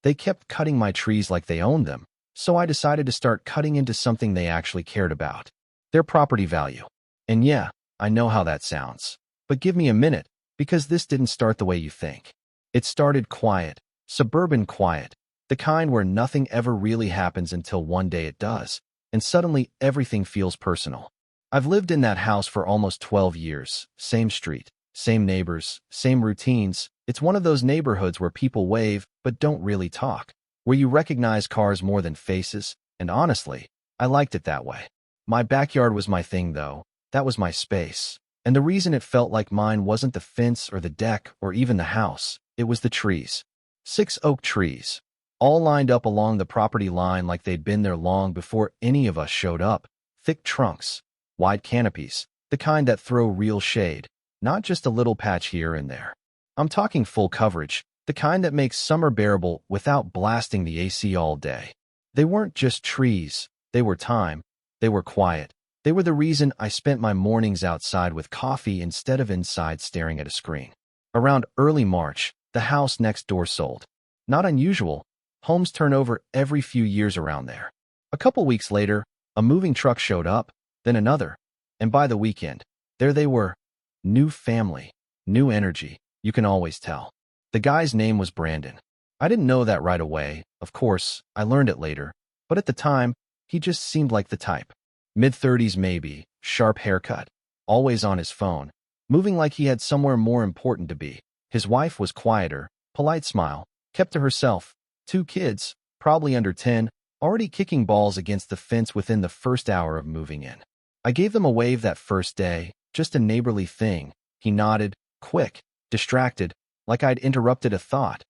They kept cutting my trees like they owned them, so I decided to start cutting into something they actually cared about, their property value. And yeah, I know how that sounds. But give me a minute, because this didn't start the way you think. It started quiet, suburban quiet, the kind where nothing ever really happens until one day it does, and suddenly everything feels personal. I've lived in that house for almost 12 years, same street, same neighbors, same routines. It's one of those neighborhoods where people wave but don't really talk, where you recognize cars more than faces, and honestly, I liked it that way. My backyard was my thing though, that was my space. And the reason it felt like mine wasn't the fence or the deck or even the house, it was the trees. 6 oak trees, all lined up along the property line like they'd been there long before any of us showed up. Thick trunks, wide canopies, the kind that throw real shade, not just a little patch here and there. I'm talking full coverage, the kind that makes summer bearable without blasting the AC all day. They weren't just trees, they were time, they were quiet. They were the reason I spent my mornings outside with coffee instead of inside staring at a screen. Around early March, the house next door sold. Not unusual, homes turn over every few years around there. A couple weeks later, a moving truck showed up, then another, and by the weekend, there they were. New family, new energy, you can always tell. The guy's name was Brandon. I didn't know that right away, of course, I learned it later, but at the time, he just seemed like the type. Mid-30s maybe, sharp haircut, always on his phone, moving like he had somewhere more important to be. His wife was quieter, polite smile, kept to herself. 2 kids, probably under 10, already kicking balls against the fence within the first hour of moving in. I gave them a wave that first day, just a neighborly thing. He nodded, quick, distracted, like I'd interrupted a thought.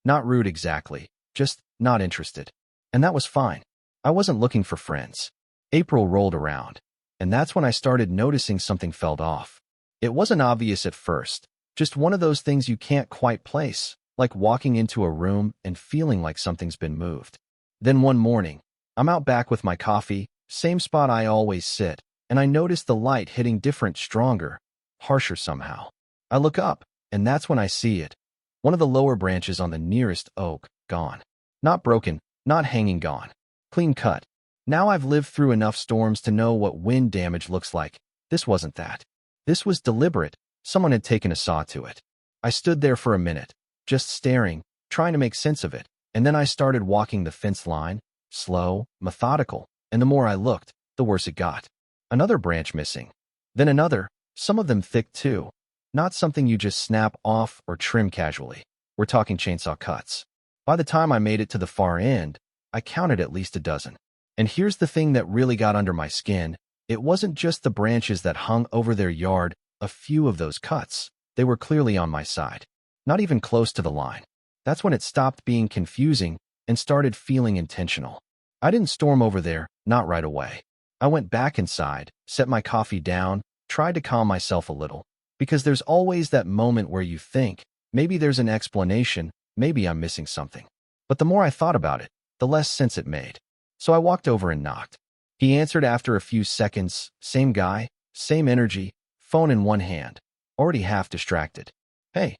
Not rude exactly, just not interested. And that was fine. I wasn't looking for friends. April rolled around, and that's when I started noticing something felt off. It wasn't obvious at first, just one of those things you can't quite place, like walking into a room and feeling like something's been moved. Then one morning, I'm out back with my coffee, same spot I always sit, and I notice the light hitting different, stronger, harsher somehow. I look up, and that's when I see it. One of the lower branches on the nearest oak, gone. Not broken, not hanging, gone. Clean cut. Now I've lived through enough storms to know what wind damage looks like. This wasn't that. This was deliberate. Someone had taken a saw to it. I stood there for a minute, just staring, trying to make sense of it, and then I started walking the fence line, slow, methodical, and the more I looked, the worse it got. Another branch missing. Then another, some of them thick too. Not something you just snap off or trim casually. We're talking chainsaw cuts. By the time I made it to the far end, I counted at least a dozen. And here's the thing that really got under my skin. It wasn't just the branches that hung over their yard, a few of those cuts. They were clearly on my side. Not even close to the line. That's when it stopped being confusing and started feeling intentional. I didn't storm over there, not right away. I went back inside, set my coffee down, tried to calm myself a little. Because there's always that moment where you think, maybe there's an explanation, maybe I'm missing something. But the more I thought about it, the less sense it made. So I walked over and knocked. He answered after a few seconds, same guy, same energy, phone in one hand, already half distracted. Hey,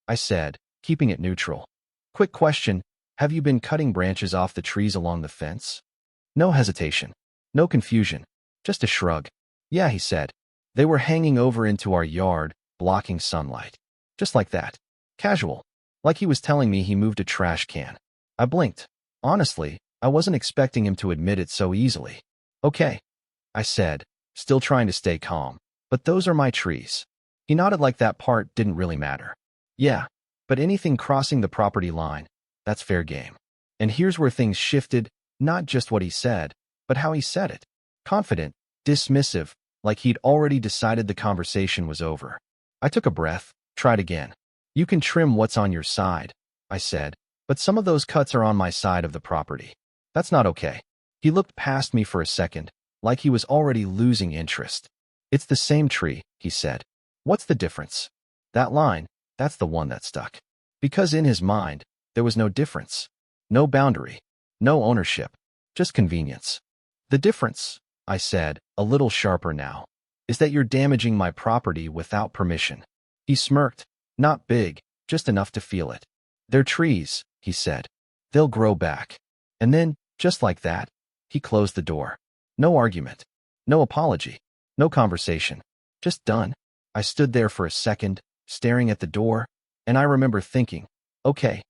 I said, keeping it neutral. Quick question, have you been cutting branches off the trees along the fence? No hesitation, no confusion, just a shrug. Yeah, he said. They were hanging over into our yard, blocking sunlight. Just like that. Casual. Like he was telling me he moved a trash can. I blinked. Honestly, I wasn't expecting him to admit it so easily. Okay, I said, still trying to stay calm. But those are my trees. He nodded like that part didn't really matter. Yeah, but anything crossing the property line, that's fair game. And here's where things shifted, not just what he said, but how he said it. Confident, dismissive, like he'd already decided the conversation was over. I took a breath, tried again. You can trim what's on your side, I said, but some of those cuts are on my side of the property. That's not okay. He looked past me for a second, like he was already losing interest. It's the same tree, he said. What's the difference? That line, that's the one that stuck. Because in his mind, there was no difference. No boundary. No ownership. Just convenience. The difference, I said, a little sharper now, is that you're damaging my property without permission. He smirked. Not big, just enough to feel it. They're trees, he said. They'll grow back. And then, just like that, he closed the door. No argument. No apology. No conversation. Just done. I stood there for a second, staring at the door, and I remember thinking, okay,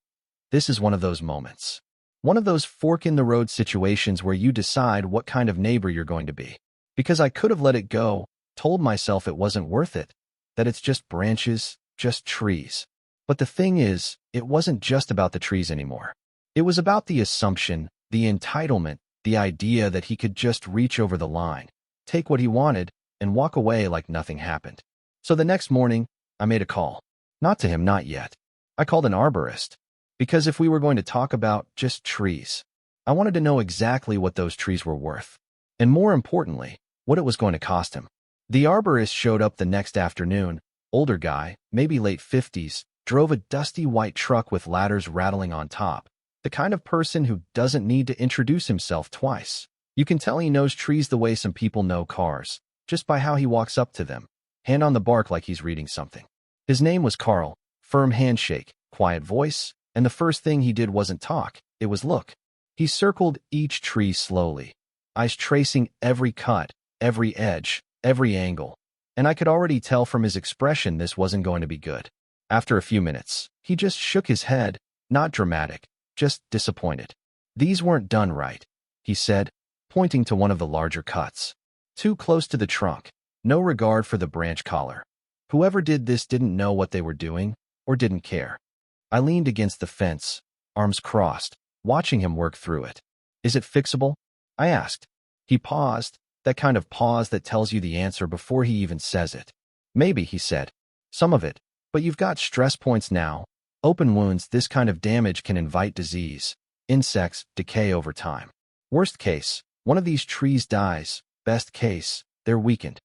this is one of those moments. One of those fork-in-the-road situations where you decide what kind of neighbor you're going to be. Because I could have let it go, told myself it wasn't worth it, that it's just branches, just trees. But the thing is, it wasn't just about the trees anymore. It was about the assumption, the entitlement, the idea that he could just reach over the line, take what he wanted, and walk away like nothing happened. So the next morning, I made a call. Not to him, not yet. I called an arborist. Because if we were going to talk about just trees, I wanted to know exactly what those trees were worth. And more importantly, what it was going to cost him. The arborist showed up the next afternoon, older guy, maybe late 50s, drove a dusty white truck with ladders rattling on top. The kind of person who doesn't need to introduce himself twice. You can tell he knows trees the way some people know cars, just by how he walks up to them, hand on the bark like he's reading something. His name was Carl, firm handshake, quiet voice, and the first thing he did wasn't talk, it was look. He circled each tree slowly, eyes tracing every cut, every edge, every angle, and I could already tell from his expression this wasn't going to be good. After a few minutes, he just shook his head, not dramatic, just disappointed. These weren't done right, he said, pointing to one of the larger cuts. Too close to the trunk, no regard for the branch collar. Whoever did this didn't know what they were doing, or didn't care. I leaned against the fence, arms crossed, watching him work through it. Is it fixable? I asked. He paused, that kind of pause that tells you the answer before he even says it. Maybe, he said. Some of it. But you've got stress points now. Open wounds, this kind of damage can invite disease, insects, decay over time. Worst case, one of these trees dies. Best case, they're weakened.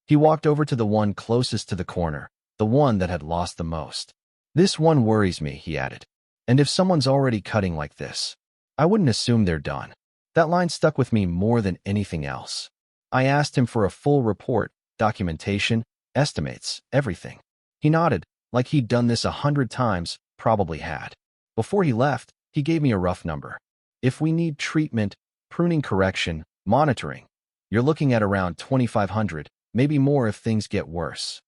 He walked over to the one closest to the corner, the one that had lost the most. This one worries me, he added. And if someone's already cutting like this, I wouldn't assume they're done. That line stuck with me more than anything else. I asked him for a full report, documentation, estimates, everything. He nodded, like he'd done this 100 times, probably had. Before he left, he gave me a rough number. If we need treatment, pruning correction, monitoring, you're looking at around $2,500, maybe more if things get worse.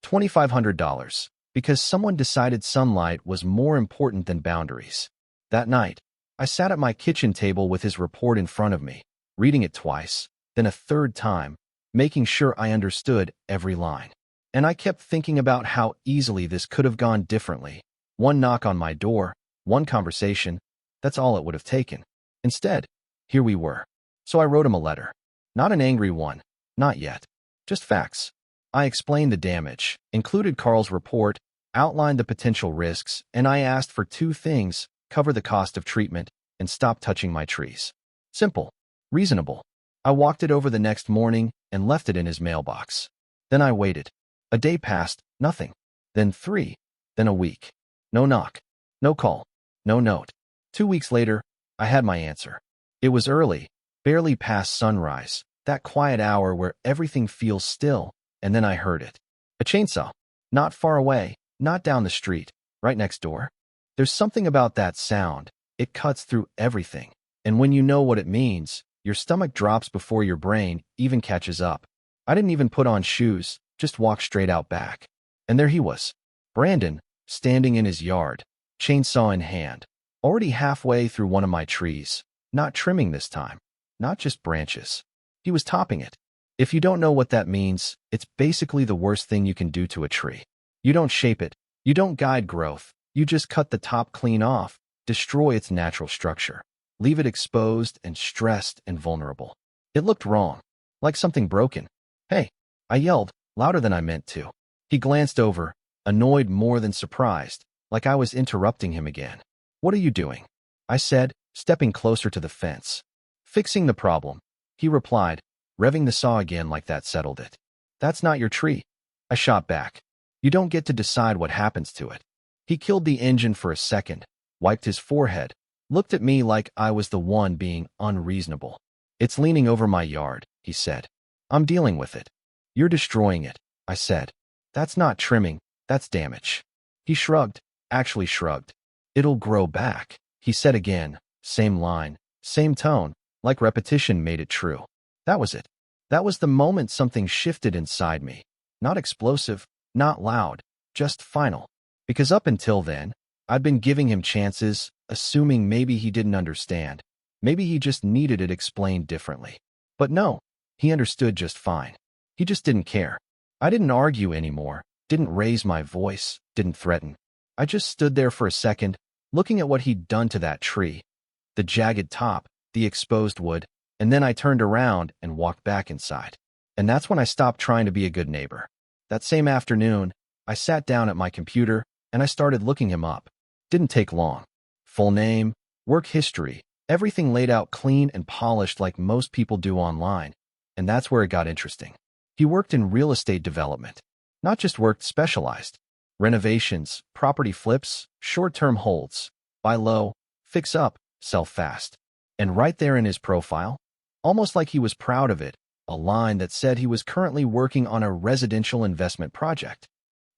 $2,500, because someone decided sunlight was more important than boundaries. That night, I sat at my kitchen table with his report in front of me, reading it twice, then a third time, making sure I understood every line. And I kept thinking about how easily this could have gone differently. One knock on my door, one conversation, that's all it would have taken. Instead, here we were. So I wrote him a letter. Not an angry one, not yet. Just facts. I explained the damage, included Carl's report, outlined the potential risks, and I asked for two things: cover the cost of treatment and stop touching my trees. Simple. Reasonable. I walked it over the next morning and left it in his mailbox. Then I waited. A day passed, nothing. Then 3. Then a week. No knock. No call. No note. 2 weeks later, I had my answer. It was early, barely past sunrise, that quiet hour where everything feels still, and then I heard it. A chainsaw. Not far away, not down the street, right next door. There's something about that sound. It cuts through everything. And when you know what it means, your stomach drops before your brain even catches up. I didn't even put on shoes, just walked straight out back. And there he was, Brandon, standing in his yard, chainsaw in hand, already halfway through one of my trees, not trimming this time, not just branches. He was topping it. If you don't know what that means, it's basically the worst thing you can do to a tree. You don't shape it, you don't guide growth, you just cut the top clean off, destroy its natural structure, leave it exposed and stressed and vulnerable. It looked wrong, like something broken. Hey, I yelled, louder than I meant to. He glanced over, annoyed more than surprised, like I was interrupting him again. What are you doing? I said, stepping closer to the fence. Fixing the problem, he replied, revving the saw again like that settled it. That's not your tree. I shot back. You don't get to decide what happens to it. He killed the engine for a second, wiped his forehead, looked at me like I was the one being unreasonable. It's leaning over my yard, he said. I'm dealing with it. You're destroying it, I said. That's not trimming, that's damage. He shrugged, actually shrugged. It'll grow back, he said again, same line, same tone, like repetition made it true. That was it. That was the moment something shifted inside me. Not explosive, not loud, just final. Because up until then, I'd been giving him chances, assuming maybe he didn't understand. Maybe he just needed it explained differently. But no, he understood just fine. He just didn't care. I didn't argue anymore, didn't raise my voice, didn't threaten. I just stood there for a second, looking at what he'd done to that tree. The jagged top, the exposed wood, and then I turned around and walked back inside. And that's when I stopped trying to be a good neighbor. That same afternoon, I sat down at my computer and I started looking him up. Didn't take long. Full name, work history, everything laid out clean and polished like most people do online. And that's where it got interesting. He worked in real estate development. Not just worked, specialized. Renovations, property flips, short-term holds. Buy low, fix up, sell fast. And right there in his profile, almost like he was proud of it, a line that said he was currently working on a residential investment project.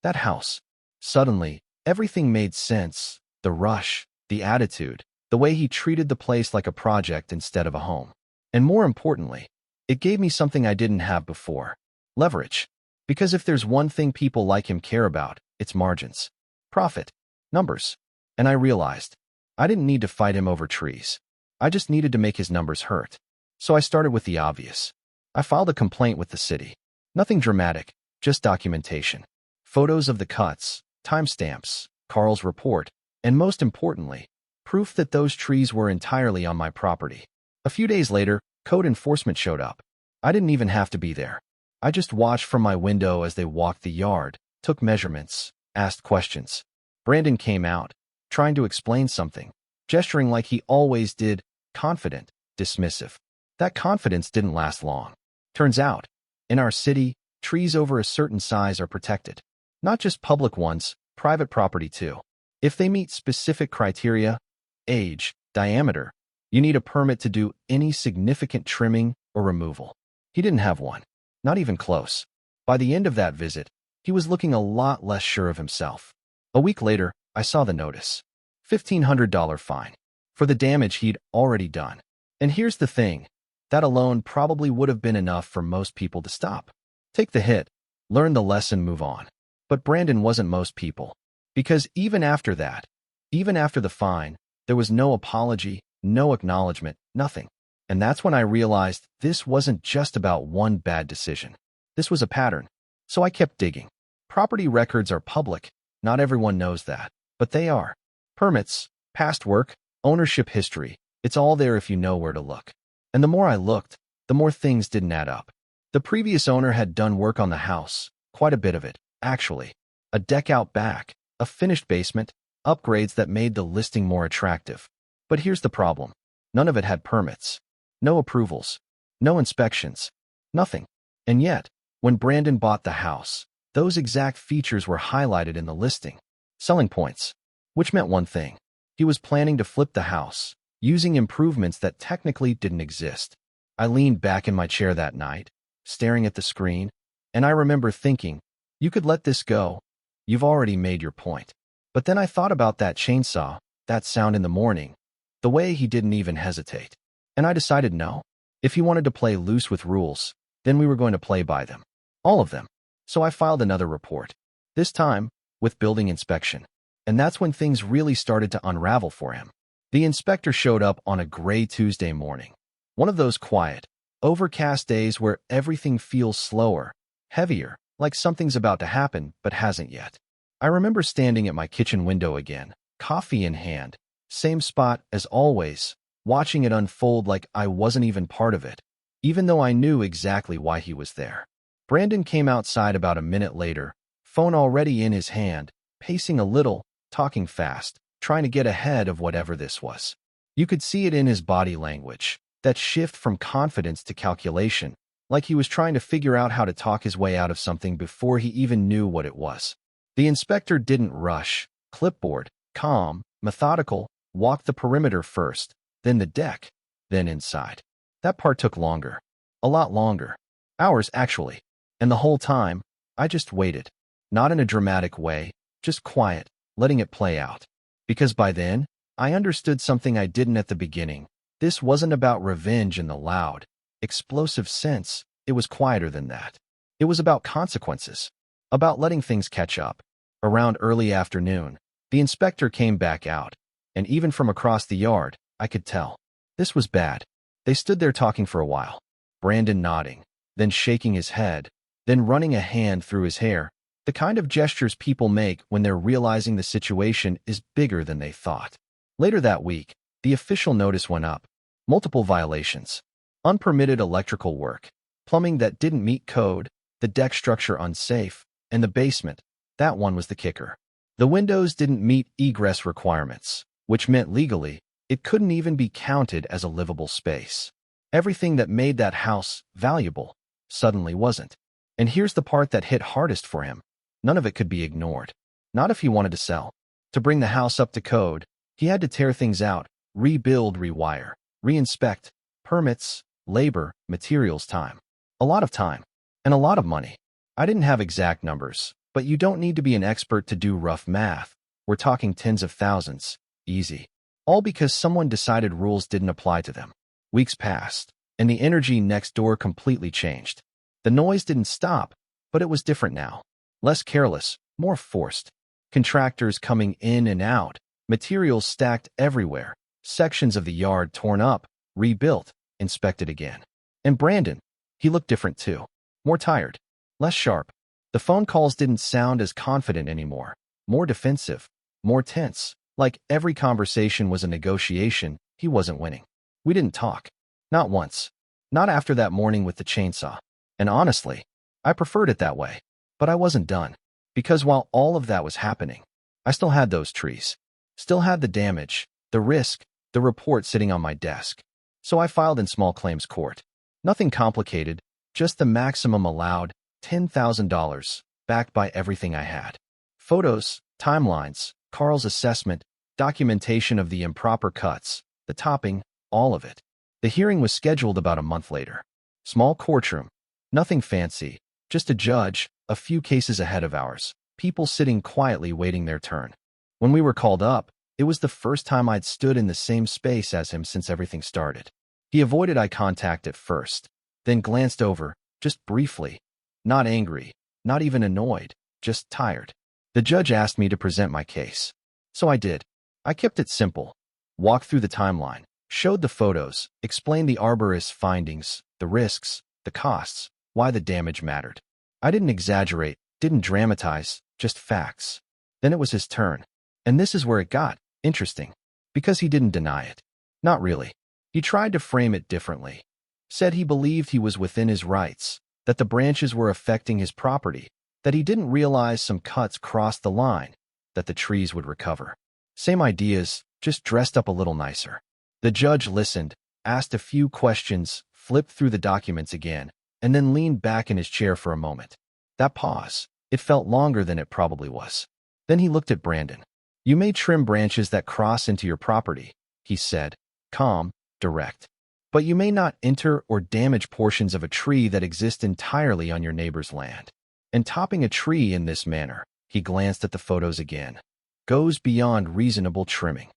That house. Suddenly, everything made sense. The rush, the attitude, the way he treated the place like a project instead of a home. And more importantly, it gave me something I didn't have before. Leverage. Because if there's one thing people like him care about, it's margins. Profit. Numbers. And I realized, I didn't need to fight him over trees. I just needed to make his numbers hurt. So I started with the obvious. I filed a complaint with the city. Nothing dramatic, just documentation. Photos of the cuts, timestamps, Carl's report, and most importantly, proof that those trees were entirely on my property. A few days later, code enforcement showed up. I didn't even have to be there. I just watched from my window as they walked the yard, took measurements, asked questions. Brandon came out, trying to explain something, gesturing like he always did, confident, dismissive. That confidence didn't last long. Turns out, in our city, trees over a certain size are protected. Not just public ones, private property too. If they meet specific criteria, age, diameter, you need a permit to do any significant trimming or removal. He didn't have one. Not even close. By the end of that visit, he was looking a lot less sure of himself. A week later, I saw the notice. $1,500 fine. For the damage he'd already done. And here's the thing. That alone probably would have been enough for most people to stop. Take the hit, learn the lesson, move on. But Brandon wasn't most people. Because even after that, even after the fine, there was no apology, no acknowledgement, nothing. And that's when I realized this wasn't just about one bad decision. This was a pattern. So I kept digging. Property records are public. Not everyone knows that. But they are. Permits, past work, ownership history. It's all there if you know where to look. And the more I looked, the more things didn't add up. The previous owner had done work on the house. Quite a bit of it, actually. A deck out back, a finished basement, upgrades that made the listing more attractive. But here's the problem. None of it had permits. No approvals. No inspections. Nothing. And yet, when Brandon bought the house, those exact features were highlighted in the listing. Selling points. Which meant one thing. He was planning to flip the house, using improvements that technically didn't exist. I leaned back in my chair that night, staring at the screen, and I remember thinking, you could let this go. You've already made your point. But then I thought about that chainsaw, that sound in the morning, the way he didn't even hesitate. And I decided no. If he wanted to play loose with rules, then we were going to play by them. All of them. So I filed another report. This time, with building inspection. And that's when things really started to unravel for him. The inspector showed up on a gray Tuesday morning. One of those quiet, overcast days where everything feels slower, heavier, like something's about to happen but hasn't yet. I remember standing at my kitchen window again, coffee in hand, same spot as always, watching it unfold like I wasn't even part of it, even though I knew exactly why he was there. Brandon came outside about a minute later, phone already in his hand, pacing a little, talking fast, trying to get ahead of whatever this was. You could see it in his body language, that shift from confidence to calculation, like he was trying to figure out how to talk his way out of something before he even knew what it was. The inspector didn't rush, clipboard, calm, methodical, walked the perimeter first, then the deck, then inside. That part took longer. A lot longer. Hours, actually. And the whole time, I just waited. Not in a dramatic way, just quiet, letting it play out. Because by then, I understood something I didn't at the beginning. This wasn't about revenge in the loud, explosive sense. It was quieter than that. It was about consequences, about letting things catch up. Around early afternoon, the inspector came back out, and even from across the yard, I could tell. This was bad. They stood there talking for a while, Brandon nodding, then shaking his head, then running a hand through his hair, the kind of gestures people make when they're realizing the situation is bigger than they thought. Later that week, the official notice went up. Multiple violations. Unpermitted electrical work, plumbing that didn't meet code, the deck structure unsafe, and the basement, that one was the kicker. The windows didn't meet egress requirements, which meant legally, it couldn't even be counted as a livable space. Everything that made that house valuable suddenly wasn't. And here's the part that hit hardest for him. None of it could be ignored. Not if he wanted to sell. To bring the house up to code, he had to tear things out, rebuild, rewire, reinspect, permits, labor, materials, time. A lot of time. And a lot of money. I didn't have exact numbers, but you don't need to be an expert to do rough math. We're talking tens of thousands. Easy. All because someone decided rules didn't apply to them. Weeks passed, and the energy next door completely changed. The noise didn't stop, but it was different now. Less careless, more forced. Contractors coming in and out, materials stacked everywhere, sections of the yard torn up, rebuilt, inspected again. And Brandon, he looked different too. More tired, less sharp. The phone calls didn't sound as confident anymore. More defensive, more tense. Like every conversation was a negotiation, he wasn't winning. We didn't talk. Not once. Not after that morning with the chainsaw. And honestly, I preferred it that way. But I wasn't done. Because while all of that was happening, I still had those trees. Still had the damage, the risk, the report sitting on my desk. So I filed in small claims court. Nothing complicated, just the maximum allowed, $10,000, backed by everything I had. Photos, timelines, Carl's assessment, documentation of the improper cuts, the topping, all of it. The hearing was scheduled about a month later. Small courtroom. Nothing fancy, just a judge, a few cases ahead of ours, people sitting quietly waiting their turn. When we were called up, it was the first time I'd stood in the same space as him since everything started. He avoided eye contact at first, then glanced over, just briefly. Not angry, not even annoyed, just tired. The judge asked me to present my case. So I did. I kept it simple. Walked through the timeline, showed the photos, explained the arborist's findings, the risks, the costs, why the damage mattered. I didn't exaggerate, didn't dramatize, just facts. Then it was his turn. And this is where it got interesting. Because he didn't deny it. Not really. He tried to frame it differently. Said he believed he was within his rights, that the branches were affecting his property, that he didn't realize some cuts crossed the line, that the trees would recover. Same ideas, just dressed up a little nicer. The judge listened, asked a few questions, flipped through the documents again, and then leaned back in his chair for a moment. That pause, it felt longer than it probably was. Then he looked at Brandon. You may trim branches that cross into your property, he said, calm, direct. But you may not enter or damage portions of a tree that exist entirely on your neighbor's land. And topping a tree in this manner, he glanced at the photos again, goes beyond reasonable trimming.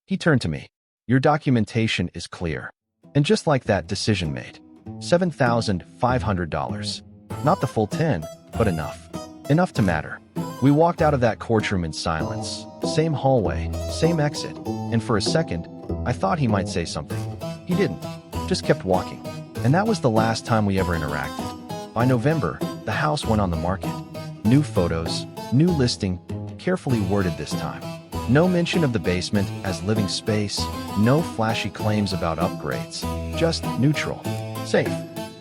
He turned to me. Your documentation is clear. And just like that, decision made. $7,500. Not the full 10, but enough. Enough to matter. We walked out of that courtroom in silence. Same hallway, same exit. And for a second, I thought he might say something. He didn't. Just kept walking. And that was the last time we ever interacted. By November, the house went on the market. New photos, new listing, carefully worded this time. No mention of the basement as living space, no flashy claims about upgrades. Just neutral. Safe.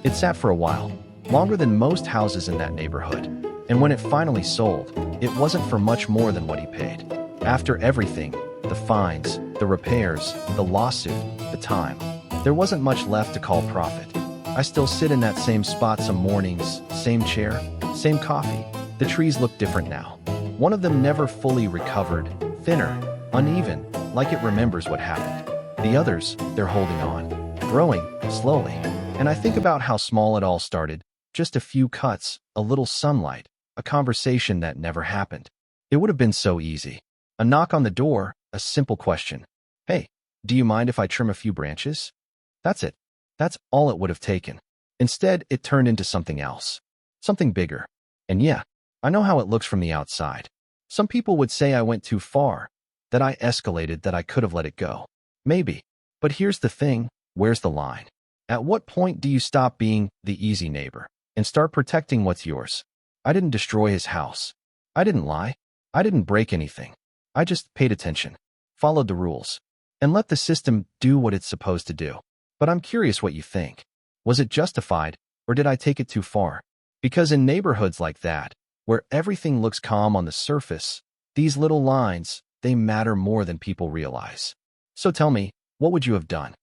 It sat for a while, longer than most houses in that neighborhood. And when it finally sold, it wasn't for much more than what he paid. After everything, the fines, the repairs, the lawsuit, the time, there wasn't much left to call profit. I still sit in that same spot some mornings, same chair, same coffee. The trees look different now. One of them never fully recovered, thinner, uneven, like it remembers what happened. The others, they're holding on, growing, slowly. And I think about how small it all started, just a few cuts, a little sunlight, a conversation that never happened. It would have been so easy. A knock on the door, a simple question. Hey, do you mind if I trim a few branches? That's it. That's all it would have taken. Instead, it turned into something else. Something bigger. And yeah, I know how it looks from the outside. Some people would say I went too far, that I escalated, that I could have let it go. Maybe. But here's the thing, where's the line? At what point do you stop being the easy neighbor and start protecting what's yours? I didn't destroy his house. I didn't lie. I didn't break anything. I just paid attention, followed the rules, and let the system do what it's supposed to do. But I'm curious what you think. Was it justified, or did I take it too far? Because in neighborhoods like that, where everything looks calm on the surface, these little lines, they matter more than people realize. So tell me, what would you have done?